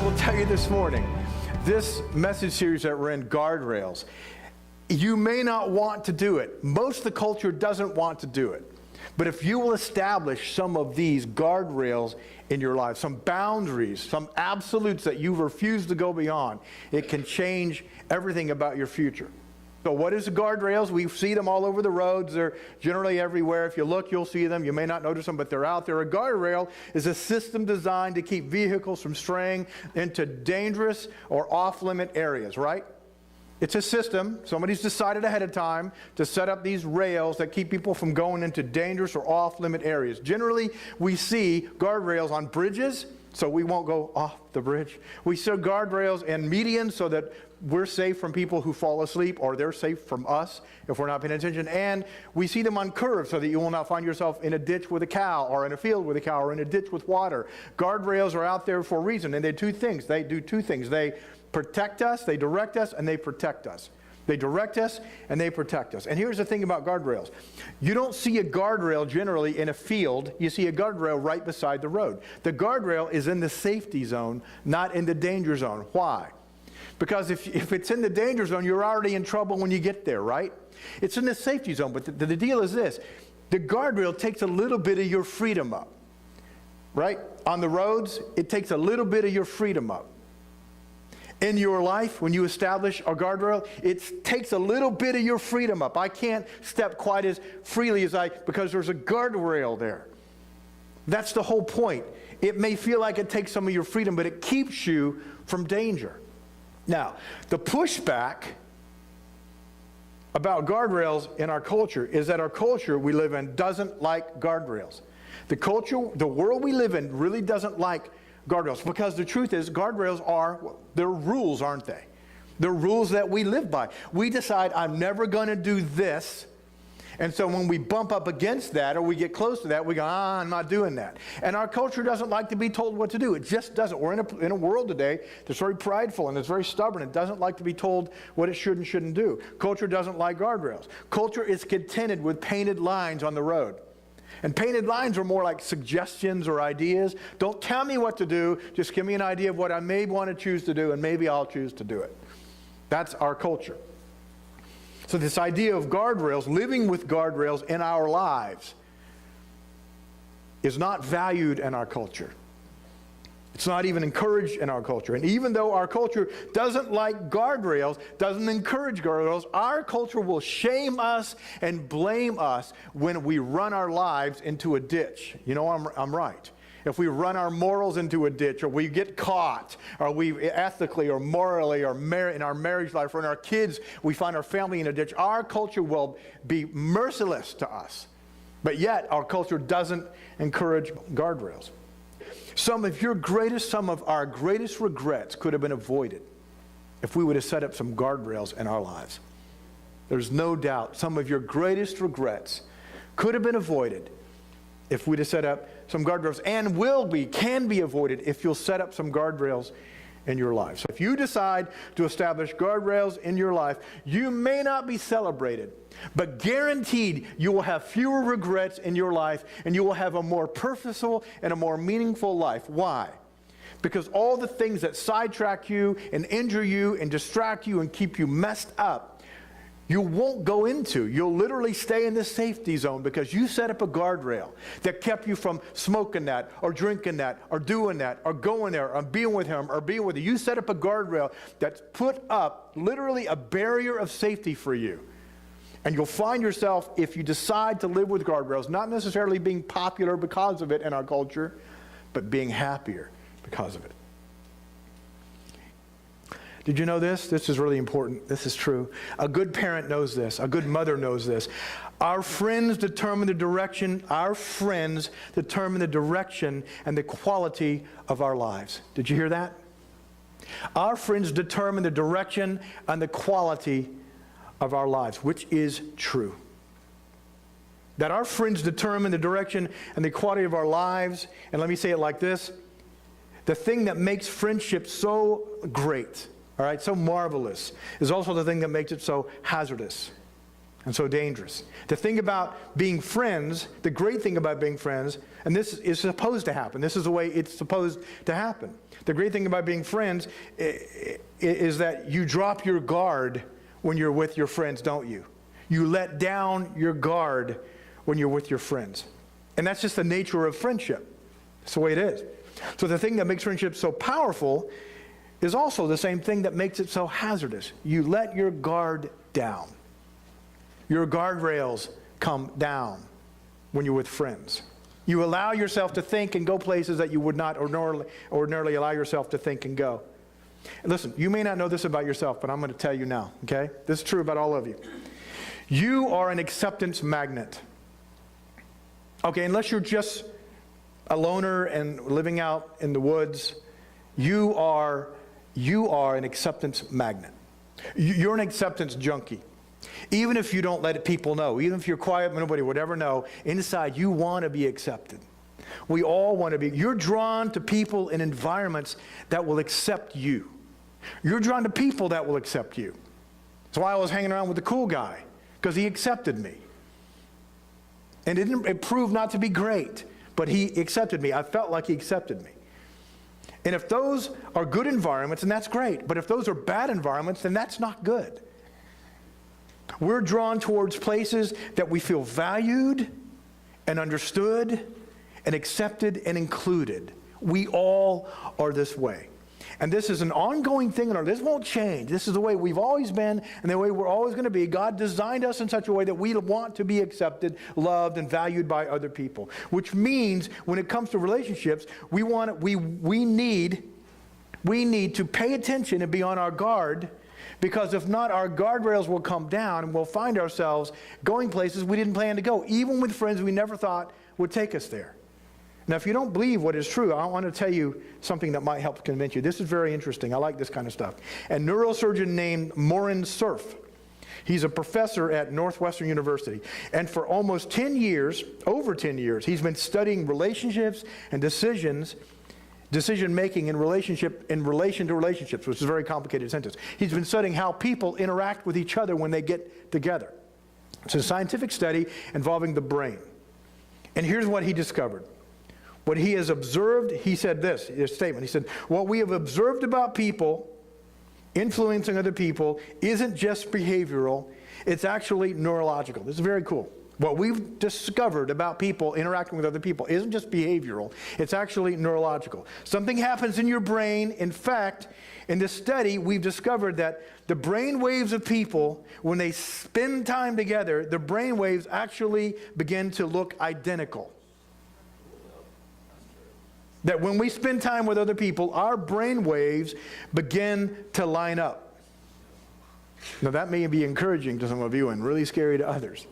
will tell you this morning, this message series that we're in, Guardrails, you may not want to do it. Most of the culture doesn't want to do it. But if you will establish some of these guardrails in your life, some boundaries, some absolutes that you refuse to go beyond, it can change everything about your future. So what is the guardrails? We see them all over the roads. They're generally everywhere. If you look, you'll see them. You may not notice them, but they're out there. A guardrail is a system designed to keep vehicles from straying into dangerous or off-limit areas, right? It's a system. Somebody's decided ahead of time to set up these rails that keep people from going into dangerous or off-limit areas. Generally, we see guardrails on bridges, so we won't go off the bridge. We see guardrails in medians so that we're safe from people who fall asleep, or they're safe from us if we're not paying attention. And we see them on curves so that you will not find yourself in a ditch with a cow, or in a field with a cow, or in a ditch with water. Guardrails are out there for a reason, and they do two things. They protect us, they direct us, and they protect us. They direct us, and they protect us. And here's the thing about guardrails. You don't see a guardrail generally in a field. You see a guardrail right beside the road. The guardrail is in the safety zone, not in the danger zone. Why? Because if it's in the danger zone, you're already in trouble when you get there, right? It's in the safety zone, but the deal is this. The guardrail takes a little bit of your freedom up, right? On the roads, it takes a little bit of your freedom up. In your life, when you establish a guardrail, it takes a little bit of your freedom up. I can't step quite as freely as because there's a guardrail there. That's the whole point. It may feel like it takes some of your freedom, but it keeps you from danger. Now, the pushback about guardrails in our culture is that our culture we live in doesn't like guardrails. The world we live in really doesn't like guardrails, because the truth is guardrails they're rules, aren't they? They're rules that we live by. We decide, I'm never going to do this. And so when we bump up against that, or we get close to that, we go, I'm not doing that. And our culture doesn't like to be told what to do. It just doesn't. We're in a world today that's very prideful and it's very stubborn. It doesn't like to be told what it should and shouldn't do. Culture doesn't like guardrails. Culture is contented with painted lines on the road. And painted lines are more like suggestions or ideas. Don't tell me what to do. Just give me an idea of what I may want to choose to do, and maybe I'll choose to do it. That's our culture. So this idea of guardrails, living with guardrails in our lives, is not valued in our culture. It's not even encouraged in our culture. And even though our culture doesn't like guardrails, doesn't encourage guardrails, our culture will shame us and blame us when we run our lives into a ditch. You know, I'm right. If we run our morals into a ditch, or we get caught, or we ethically or morally or in our marriage life or in our kids, we find our family in a ditch, our culture will be merciless to us. But yet, our culture doesn't encourage guardrails. Some of our greatest regrets could have been avoided if we would have set up some guardrails in our lives. There's no doubt some of your greatest regrets could have been avoided if we'd have set up some guardrails, and can be avoided if you'll set up some guardrails in your life. So if you decide to establish guardrails in your life, you may not be celebrated, but guaranteed you will have fewer regrets in your life, and you will have a more purposeful and a more meaningful life. Why? Because all the things that sidetrack you and injure you and distract you and keep you messed up, you won't go into. You'll literally stay in this safety zone because you set up a guardrail that kept you from smoking that, or drinking that, or doing that, or going there, or being with him, or being with you. You set up a guardrail that's put up literally a barrier of safety for you. And you'll find yourself, if you decide to live with guardrails, not necessarily being popular because of it in our culture, but being happier because of it. Did you know this? This is really important. This is true. A good parent knows this. A good mother knows this. Our friends determine the direction. Our friends determine the direction and the quality of our lives. Did you hear that? Our friends determine the direction and the quality of our lives, which is true. That our friends determine the direction and the quality of our lives. And let me say it like this. The thing that makes friendship so great, all right, so marvelous, is also the thing that makes it so hazardous. and so dangerous. The thing about being friends, the great thing about being friends, and this is supposed to happen. This is the way it's supposed to happen. The great thing about being friends is that you drop your guard when you're with your friends, don't you? You let down your guard when you're with your friends. And that's just the nature of friendship. That's the way it is. So the thing that makes friendship so powerful is also the same thing that makes it so hazardous. You let your guard down. Your guardrails come down when you're with friends. You allow yourself to think and go places that you would not ordinarily allow yourself to think and go. And listen, you may not know this about yourself, but I'm going to tell you now, okay? This is true about all of you. You are an acceptance magnet. Okay, unless you're just a loner and living out in the woods, you are an acceptance magnet. You're an acceptance junkie. Even if you don't let people know, even if you're quiet, nobody would ever know, inside you want to be accepted. We all want to be. You're drawn to people in environments that will accept you. You're drawn to people that will accept you. That's why I was hanging around with the cool guy, because he accepted me. And it proved not to be great, but he accepted me. I felt like he accepted me. And if those are good environments, then that's great. But if those are bad environments, then that's not good. We're drawn towards places that we feel valued and understood and accepted and included. We all are this way. And this is an ongoing thing in our life. This won't change. This is the way we've always been and the way we're always going to be. God designed us in such a way that we want to be accepted, loved, and valued by other people. Which means when it comes to relationships, we need to pay attention and be on our guard, because if not, our guardrails will come down and we'll find ourselves going places we didn't plan to go, even with friends we never thought would take us there. Now, if you don't believe what is true, I want to tell you something that might help convince you. This is very interesting. I like this kind of stuff. A neurosurgeon named Morin Cerf. He's a professor at Northwestern University. And for almost 10 years, over 10 years, he's been studying relationships and decision-making in relation to relationships, which is a very complicated sentence. He's been studying how people interact with each other when they get together. It's a scientific study involving the brain. And here's what he discovered. What he has observed, he said this, his statement. He said, what we have observed about people influencing other people isn't just behavioral, it's actually neurological. This is very cool. What we've discovered about people interacting with other people isn't just behavioral, it's actually neurological. Something happens in your brain. In fact, in this study, we've discovered that the brain waves of people, when they spend time together, the brain waves actually begin to look identical. That when we spend time with other people, our brain waves begin to line up. Now that may be encouraging to some of you and really scary to others.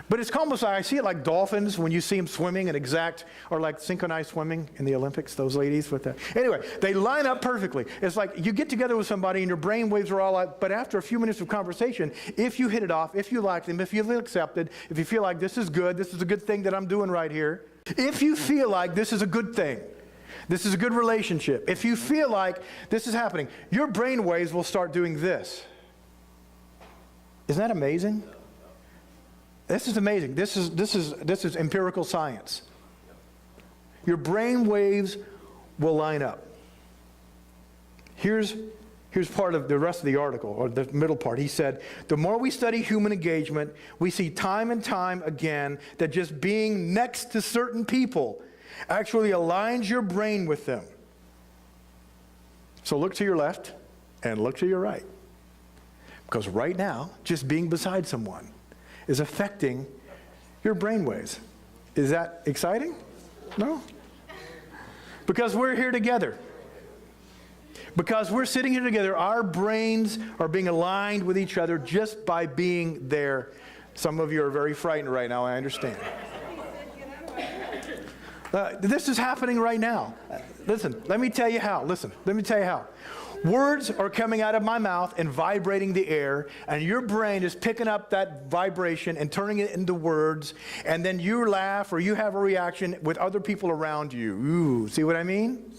But it's almost like, I see it like dolphins when you see them swimming in or like synchronized swimming in the Olympics, those ladies with that. Anyway, they line up perfectly. It's like you get together with somebody and your brain waves are all out, but after a few minutes of conversation, if you hit it off, if you like them, if you feel accepted, if you feel like this is a good thing that I'm doing right here, if you feel like this is a good thing, this is a good relationship, if you feel like this is happening, your brain waves will start doing this. Isn't that amazing? This is amazing. This is empirical science. Your brain waves will line up. Here's part of the rest of the article, or the middle part. He said, the more we study human engagement, we see time and time again that just being next to certain people actually aligns your brain with them. So look to your left and look to your right. Because right now, just being beside someone is affecting your brainwaves. Is that exciting? No? Because we're here together. Because we're sitting here together, our brains are being aligned with each other just by being there. Some of you are very frightened right now, I understand. This is happening right now. Listen, let me tell you how. Words are coming out of my mouth and vibrating the air, and your brain is picking up that vibration and turning it into words, and then you laugh or you have a reaction with other people around you. Ooh, see what I mean?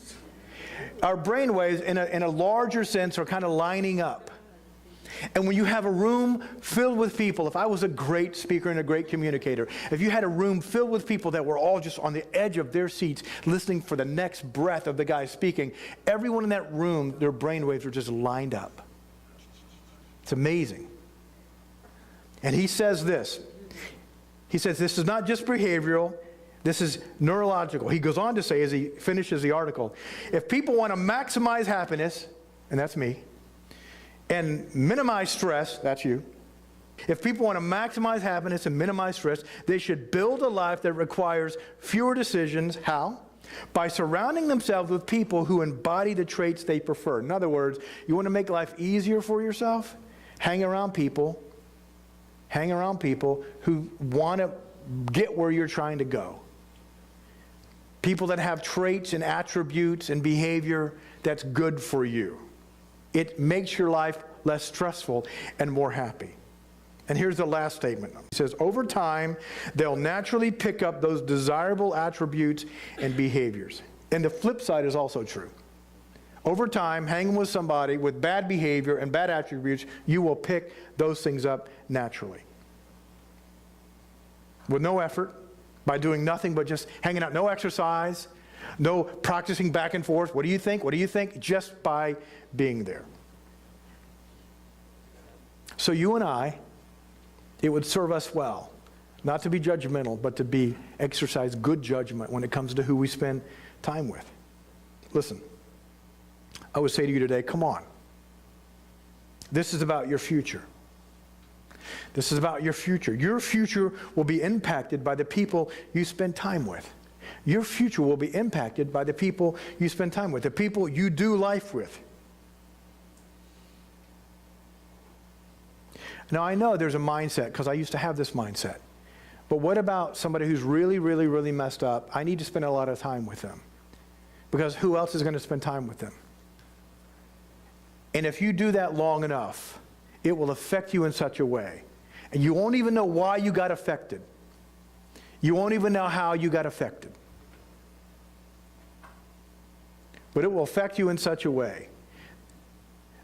Our brain waves, in a larger sense, are kind of lining up. And when you have a room filled with people, if I was a great speaker and a great communicator, if you had a room filled with people that were all just on the edge of their seats listening for the next breath of the guy speaking, everyone in that room, their brainwaves were just lined up. It's amazing. And he says this. He says this is not just behavioral, this is neurological. He goes on to say as he finishes the article, if people want to maximize happiness, and that's me, and minimize stress, that's you. If people want to maximize happiness and minimize stress, they should build a life that requires fewer decisions. How? By surrounding themselves with people who embody the traits they prefer. In other words, you want to make life easier for yourself? Hang around people who want to get where you're trying to go. People that have traits and attributes and behavior that's good for you. It makes your life less stressful and more happy. And here's the last statement. He says, over time, they'll naturally pick up those desirable attributes and behaviors. And the flip side is also true. Over time, hanging with somebody with bad behavior and bad attributes, you will pick those things up naturally. With no effort, by doing nothing but just hanging out, no exercise, no practicing back and forth. What do you think? What do you think? Just by being there. So you and I, it would serve us well, not to be judgmental, but to exercise good judgment when it comes to who we spend time with. Listen, I would say to you today, come on. This is about your future. This is about your future. Your future will be impacted by the people you spend time with. Your future will be impacted by the people you spend time with, the people you do life with. Now, I know there's a mindset, because I used to have this mindset. But what about somebody who's really, really, really messed up? I need to spend a lot of time with them. Because who else is going to spend time with them? And if you do that long enough, it will affect you in such a way. And you won't even know why you got affected. You won't even know how you got affected. But it will affect you in such a way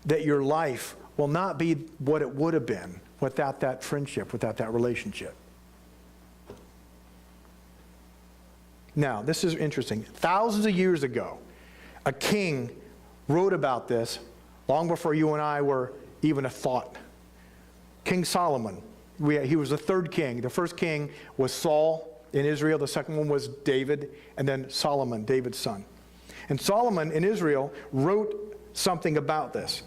that your life will not be what it would have been without that friendship, without that relationship. Now, this is interesting. Thousands of years ago, a king wrote about this long before you and I were even a thought. King Solomon. He was the third king. The first king was Saul in Israel. The second one was David, and then Solomon, David's son. And Solomon in Israel wrote something about this.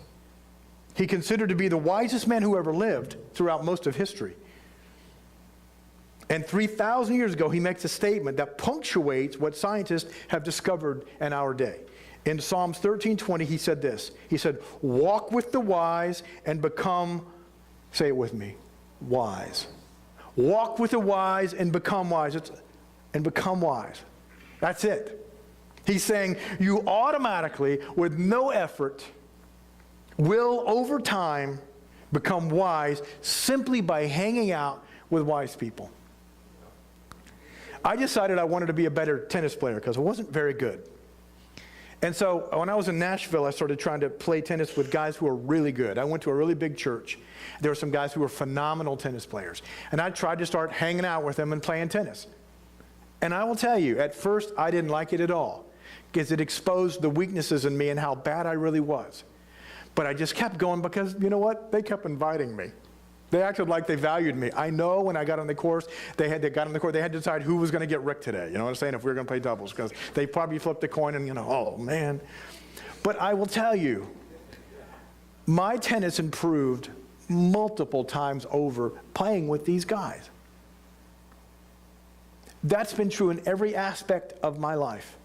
He considered to be the wisest man who ever lived throughout most of history. And 3,000 years ago, he makes a statement that punctuates what scientists have discovered in our day. In Psalms 13:20, he said this. He said, walk with the wise and become, say it with me, wise. Walk with the wise and become wise. And become wise. That's it. He's saying you automatically, with no effort, will over time become wise simply by hanging out with wise people. I decided I wanted to be a better tennis player because I wasn't very good. And so when I was in Nashville, I started trying to play tennis with guys who were really good. I went to a really big church. There were some guys who were phenomenal tennis players. And I tried to start hanging out with them and playing tennis. And I will tell you, at first I didn't like it at all because it exposed the weaknesses in me and how bad I really was. But I just kept going because, you know what? They kept inviting me. They acted like they valued me. I know when I got on the course, they had to decide who was going to get Rick today. You know what I'm saying? If we were going to play doubles, because they probably flipped a coin and, oh, man. But I will tell you, my tennis improved multiple times over playing with these guys. That's been true in every aspect of my life.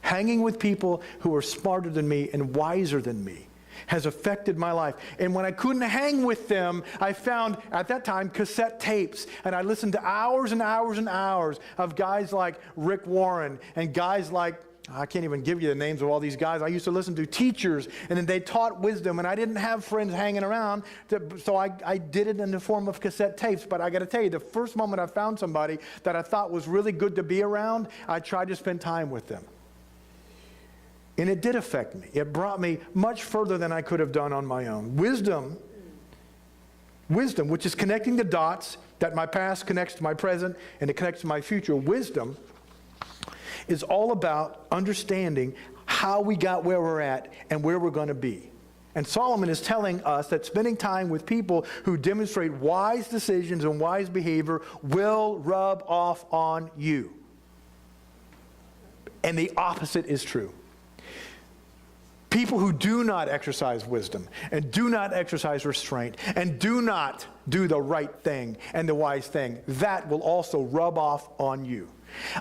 Hanging with people who are smarter than me and wiser than me has affected my life. And when I couldn't hang with them, I found, at that time, cassette tapes. And I listened to hours and hours and hours of guys like Rick Warren and guys like, I can't even give you the names of all these guys. I used to listen to teachers, and then they taught wisdom, and I didn't have friends hanging around, so I did it in the form of cassette tapes. But I got to tell you, the first moment I found somebody that I thought was really good to be around, I tried to spend time with them. And it did affect me. It brought me much further than I could have done on my own. Wisdom Wisdom, which is connecting the dots that my past connects to my present and it connects to my future. Wisdom is all about understanding how we got where we're at and where we're going to be. And Solomon is telling us that spending time with people who demonstrate wise decisions and wise behavior will rub off on you. And the opposite is true. People who do not exercise wisdom and do not exercise restraint and do not do the right thing and the wise thing, that will also rub off on you.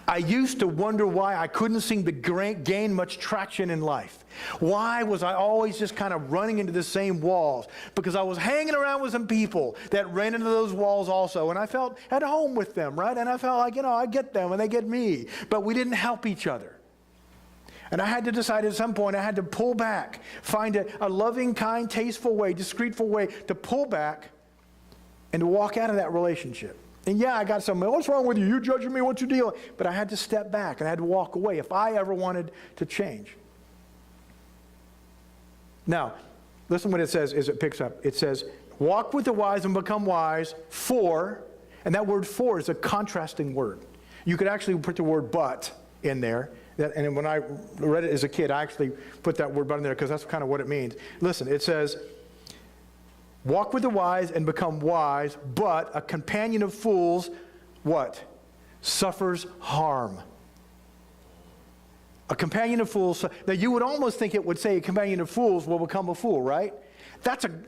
I used to wonder why I couldn't seem to gain much traction in life. Why was I always just kind of running into the same walls? Because I was hanging around with some people that ran into those walls also, and I felt at home with them, right? And I felt like, I get them and they get me, but we didn't help each other. And I had to decide at some point I had to pull back, find a loving, kind, tasteful way, discreetful way to pull back and to walk out of that relationship. And yeah, I got something, what's wrong with you? You judging me, what's your deal? But I had to step back and I had to walk away if I ever wanted to change. Now, listen what it says as it picks up. It says, walk with the wise and become wise for, and that word for is a contrasting word. You could actually put the word but in there. And when I read it as a kid, I actually put that word but in there because that's kind of what it means. Listen, it says, walk with the wise and become wise, but a companion of fools, what? Suffers harm. A companion of fools. Now you would almost think it would say a companion of fools will become a fool, right? That's an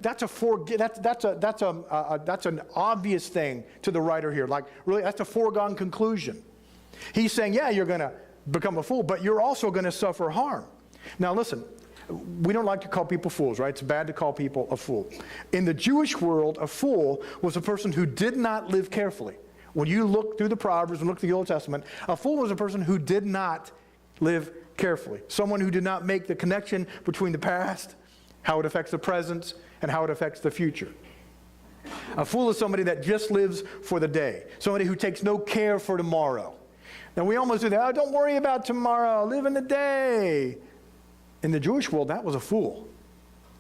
obvious thing to the writer here. Like really, that's a foregone conclusion. He's saying, yeah, you're going to become a fool, but you're also going to suffer harm. Now listen, we don't like to call people fools, right? It's bad to call people a fool. In the Jewish world, a fool was a person who did not live carefully. When you look through the Proverbs and look through the Old Testament, a fool was a person who did not live carefully. Someone who did not make the connection between the past, how it affects the present, and how it affects the future. A fool is somebody that just lives for the day. Somebody who takes no care for tomorrow. Now we almost do that. Oh, don't worry about tomorrow. Live in the day. In the Jewish world, that was a fool.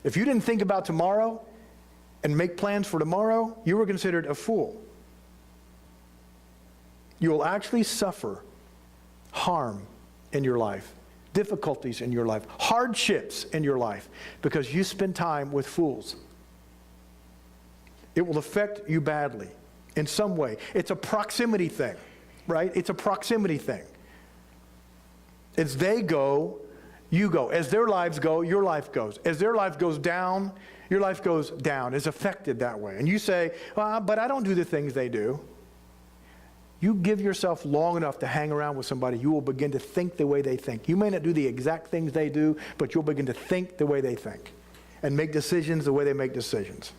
If you didn't think about tomorrow and make plans for tomorrow, you were considered a fool. You will actually suffer harm in your life, difficulties in your life, hardships in your life, because you spend time with fools. It will affect you badly in some way. It's a proximity thing, right? It's a proximity thing. As they go, you go. As their lives go, your life goes. As their life goes down, your life goes down. It's affected that way. And you say, well, but I don't do the things they do. You give yourself long enough to hang around with somebody, you will begin to think the way they think. You may not do the exact things they do, but you'll begin to think the way they think and make decisions the way they make decisions.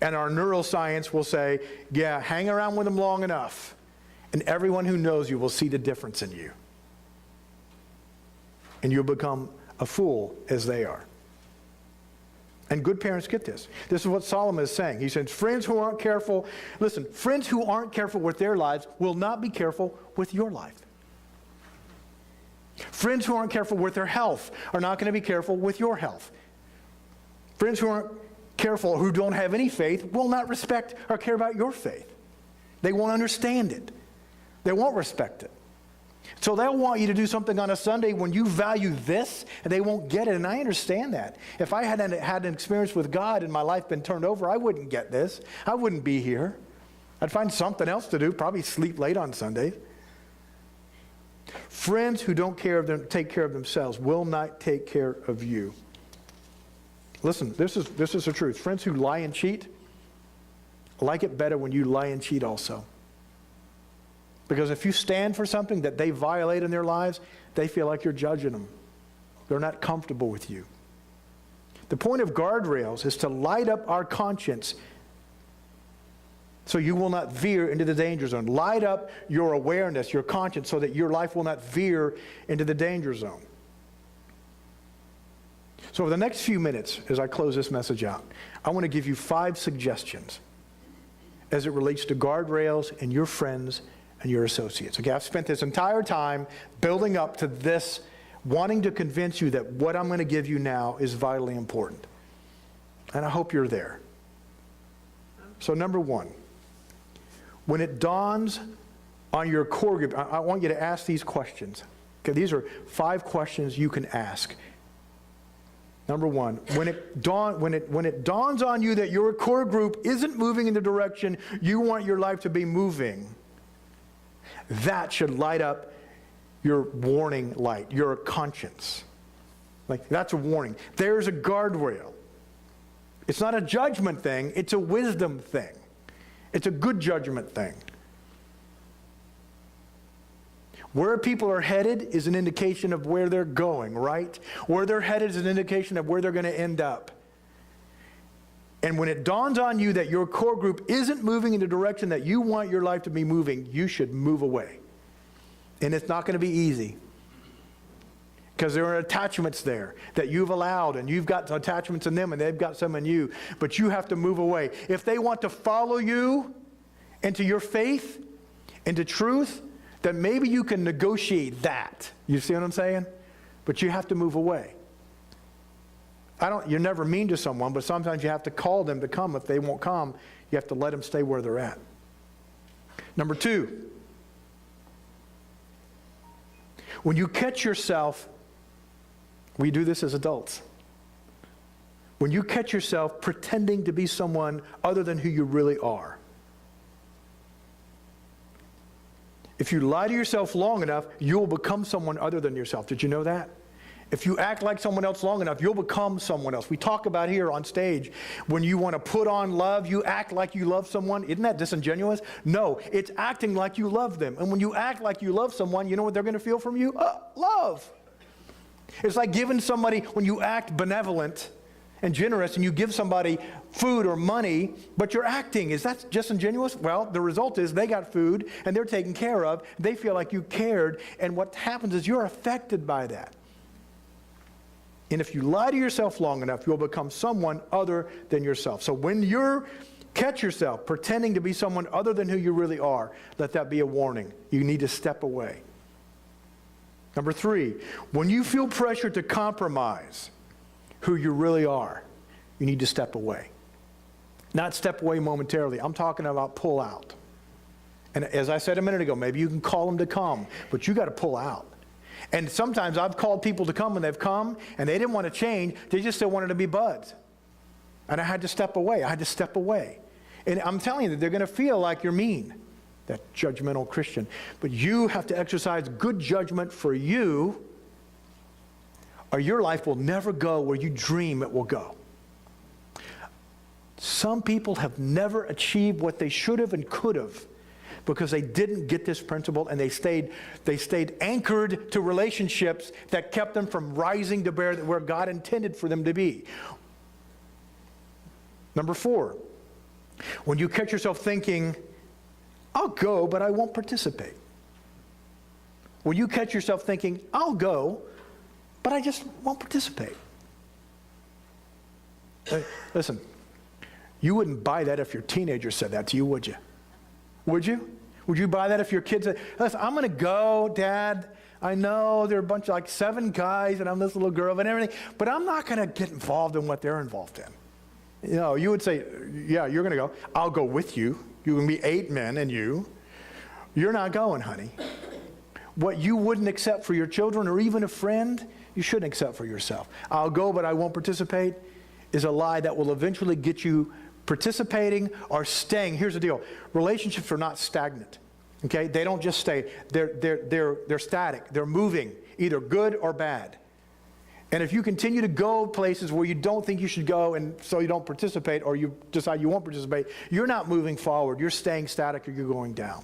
And our neuroscience will say, yeah, hang around with them long enough, and everyone who knows you will see the difference in you. And you'll become a fool as they are. And good parents get this. This is what Solomon is saying. He says, friends who aren't careful, listen, friends who aren't careful with their lives will not be careful with your life. Friends who aren't careful with their health are not going to be careful with your health. Friends who aren't careful, who don't have any faith, will not respect or care about your faith. They won't understand it. They won't respect it. So they'll want you to do something on a Sunday when you value this, and they won't get it, and I understand that. If I hadn't had an experience with God and my life been turned over, I wouldn't get this. I wouldn't be here. I'd find something else to do, probably sleep late on Sundays. Friends who don't take care of themselves will not take care of you. Listen, this is the truth. Friends who lie and cheat like it better when you lie and cheat also. Because if you stand for something that they violate in their lives, they feel like you're judging them. They're not comfortable with you. The point of guardrails is to light up our conscience so you will not veer into the danger zone. Light up your awareness, your conscience, so that your life will not veer into the danger zone. So over the next few minutes, as I close this message out, I want to give you 5 suggestions as it relates to guardrails and your friends and your associates. Okay, I've spent this entire time building up to this, wanting to convince you that what I'm going to give you now is vitally important. And I hope you're there. So number one, when it dawns on your core group, I want you to ask these questions. Okay, these are 5 questions you can ask. Number one, when it dawns on you that your core group isn't moving in the direction you want your life to be moving, that should light up your warning light, your conscience. Like, that's a warning. There's a guardrail. It's not a judgment thing, it's a wisdom thing. It's a good judgment thing. Where people are headed is an indication of where they're going, right? Where they're headed is an indication of where they're going to end up. And when it dawns on you that your core group isn't moving in the direction that you want your life to be moving, you should move away. And it's not going to be easy. Because there are attachments there that you've allowed, and you've got attachments in them, and they've got some in you. But you have to move away. If they want to follow you into your faith, into truth, then maybe you can negotiate that. You see what I'm saying? But you have to move away. You're never mean to someone, but sometimes you have to call them to come. If they won't come, you have to let them stay where they're at. Number 2, when you catch yourself, we do this as adults. When you catch yourself pretending to be someone other than who you really are. If you lie to yourself long enough, you'll become someone other than yourself. Did you know that? If you act like someone else long enough, you'll become someone else. We talk about here on stage, when you want to put on love, you act like you love someone. Isn't that disingenuous? No, it's acting like you love them. And when you act like you love someone, you know what they're going to feel from you? Love. It's like giving somebody, when you act benevolent and generous and you give somebody food or money, but you're acting. Is that disingenuous? Well, the result is they got food and they're taken care of. They feel like you cared. And what happens is you're affected by that. And if you lie to yourself long enough, you'll become someone other than yourself. So when you catch yourself pretending to be someone other than who you really are, let that be a warning. You need to step away. Number 3, when you feel pressure to compromise who you really are, you need to step away. Not step away momentarily. I'm talking about pull out. And as I said a minute ago, maybe you can call them to come, but you got to pull out. And sometimes I've called people to come and they've come and they didn't want to change. They just still wanted to be buds. And I had to step away. And I'm telling you that they're going to feel like you're mean, that judgmental Christian. But you have to exercise good judgment for you, or your life will never go where you dream it will go. Some people have never achieved what they should have and could have because they didn't get this principle, and they stayed anchored to relationships that kept them from rising to where God intended for them to be. Number 4, when you catch yourself thinking, I'll go, but I won't participate. When you catch yourself thinking, I'll go, but I just won't participate. Listen, you wouldn't buy that if your teenager said that to you, would you? Would you? Would you buy that if your kid said, listen, I'm going to go, Dad. I know there are a bunch of 7 guys and I'm this little girl and everything, but I'm not going to get involved in what they're involved in. You know, you would say, yeah, you're going to go. I'll go with you. You can be 8 men and you. You're not going, honey. What you wouldn't accept for your children or even a friend, you shouldn't accept for yourself. I'll go, but I won't participate is a lie that will eventually get you participating or staying. Here's the deal. Relationships are not stagnant. Okay? They don't just stay. They're static. They're moving, either good or bad. And if you continue to go places where you don't think you should go and so you don't participate, or you decide you won't participate, you're not moving forward. You're staying static, or you're going down.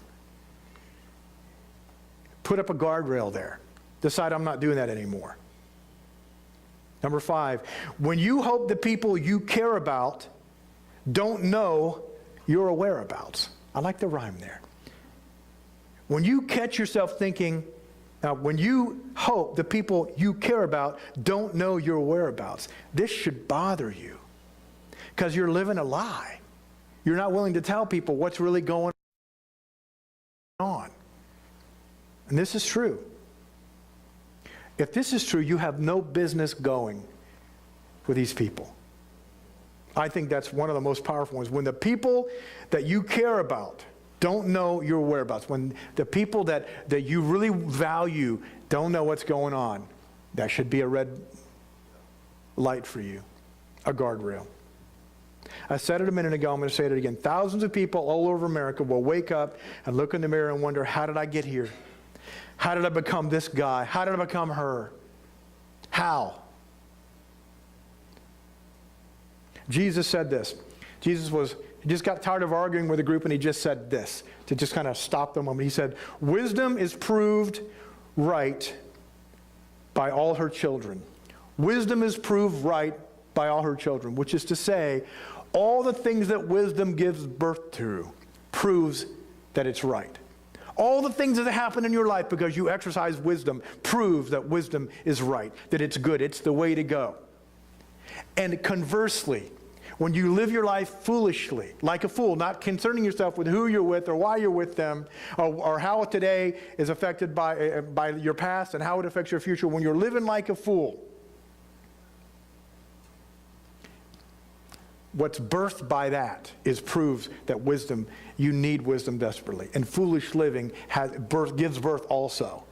Put up a guardrail there. Decide I'm not doing that anymore. Number 5, when you hope the people you care about don't know your whereabouts. I like the rhyme there. When you catch yourself thinking, now when you hope the people you care about don't know your whereabouts, this should bother you because you're living a lie. You're not willing to tell people what's really going on. And this is true. If this is true, you have no business going with these people. I think that's one of the most powerful ones. When the people that you care about don't know your whereabouts, when the people that you really value don't know what's going on, that should be a red light for you, a guardrail. I said it a minute ago, I'm going to say it again. Thousands of people all over America will wake up and look in the mirror and wonder, how did I get here? How did I become this guy? How did I become her? How? Jesus said this. He just got tired of arguing with a group, and he just said this to just kind of stop the moment. He said, wisdom is proved right by all her children. Wisdom is proved right by all her children, which is to say, all the things that wisdom gives birth to proves that it's right. All the things that happen in your life because you exercise wisdom proves that wisdom is right, that it's good, it's the way to go. And conversely, when you live your life foolishly, like a fool, not concerning yourself with who you're with or why you're with them, or how today is affected by your past and how it affects your future, when you're living like a fool, what's birthed by that proves that wisdom, you need wisdom desperately. And foolish living gives birth also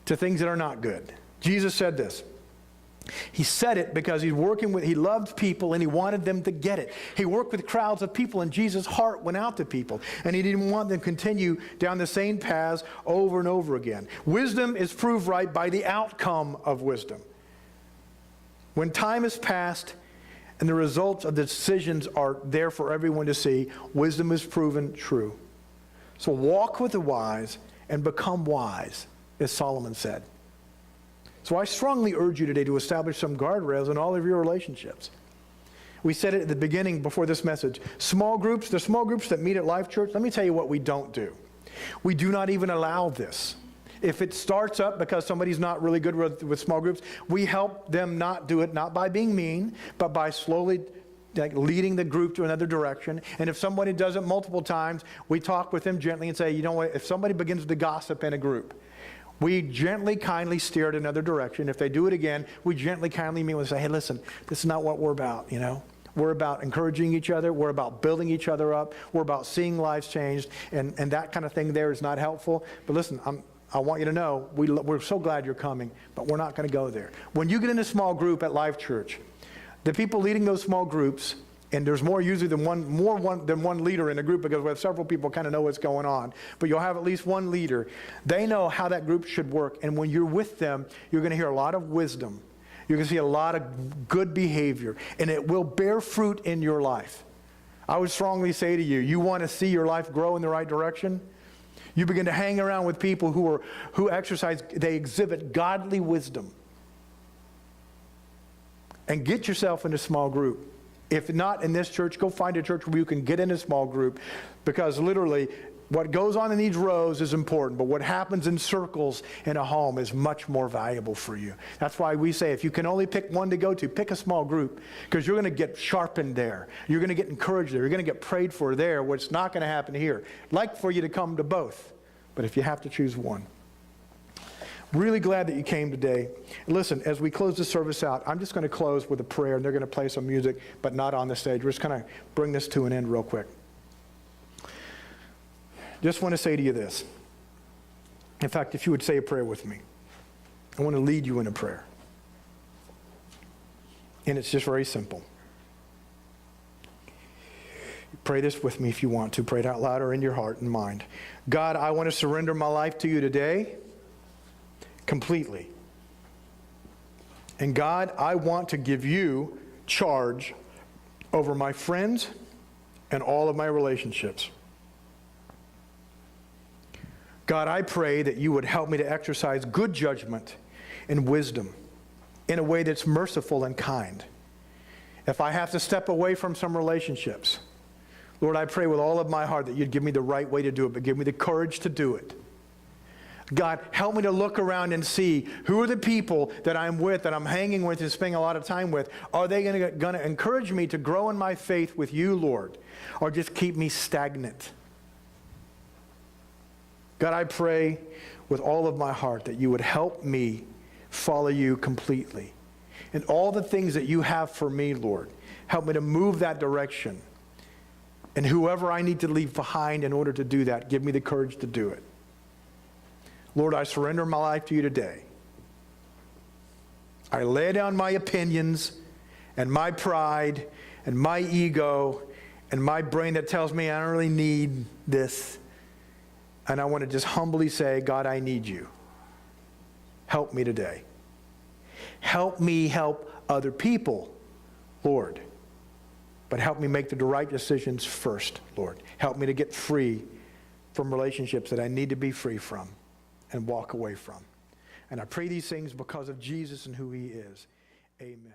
to things that are not good. Jesus said this. He said it because he loved people and he wanted them to get it. He worked with crowds of people and Jesus' heart went out to people. And he didn't want them to continue down the same paths over and over again. Wisdom is proved right by the outcome of wisdom. When time has passed and the results of the decisions are there for everyone to see, wisdom is proven true. So walk with the wise and become wise, as Solomon said. So I strongly urge you today to establish some guardrails in all of your relationships. We said it at the beginning before this message. Small groups, the small groups that meet at Life Church, let me tell you what we don't do. We do not even allow this. If it starts up because somebody's not really good with small groups, we help them not do it, not by being mean, but by slowly leading the group to another direction. And if somebody does it multiple times, we talk with them gently and say, you know what, if somebody begins to gossip in a group, we gently, kindly steer it another direction. If they do it again, we gently, kindly meet and say, hey, listen, this is not what we're about, you know. We're about encouraging each other. We're about building each other up. We're about seeing lives changed. And that kind of thing there is not helpful. But listen, I want you to know, we're so glad you're coming, but we're not going to go there. When you get in a small group at Life Church, the people leading those small groups, and there's more usually than one leader in a group because we have several people kind of know what's going on. But you'll have at least one leader. They know how that group should work. And when you're with them, you're going to hear a lot of wisdom. You're going to see a lot of good behavior. And it will bear fruit in your life. I would strongly say to you, you want to see your life grow in the right direction? You begin to hang around with people who exhibit godly wisdom. And get yourself in a small group. If not in this church, go find a church where you can get in a small group, because literally what goes on in these rows is important, but what happens in circles in a home is much more valuable for you. That's why we say if you can only pick one to go to, pick a small group, because you're going to get sharpened there. You're going to get encouraged there. You're going to get prayed for there, what's not going to happen here. I'd like for you to come to both, but if you have to choose one. Really glad that you came today. Listen, as we close this service out, I'm just going to close with a prayer, and they're going to play some music, but not on the stage. We're just going to bring this to an end real quick. Just want to say to you this. In fact, if you would say a prayer with me, I want to lead you in a prayer. And it's just very simple. Pray this with me if you want to. Pray it out loud or in your heart and mind. God, I want to surrender my life to you today. Completely. And God, I want to give you charge over my friends and all of my relationships. God, I pray that you would help me to exercise good judgment and wisdom in a way that's merciful and kind. If I have to step away from some relationships, Lord, I pray with all of my heart that you'd give me the right way to do it, but give me the courage to do it. God, help me to look around and see who are the people that I'm with, that I'm hanging with and spending a lot of time with. Are they going to encourage me to grow in my faith with you, Lord, or just keep me stagnant? God, I pray with all of my heart that you would help me follow you completely. and all the things that you have for me, Lord. Help me to move that direction. And whoever I need to leave behind in order to do that, give me the courage to do it. Lord, I surrender my life to you today. I lay down my opinions and my pride and my ego and my brain that tells me I don't really need this. And I want to just humbly say, God, I need you. Help me today. Help me help other people, Lord. But help me make the right decisions first, Lord. Help me to get free from relationships that I need to be free from and walk away from. And I pray these things because of Jesus and who he is. Amen.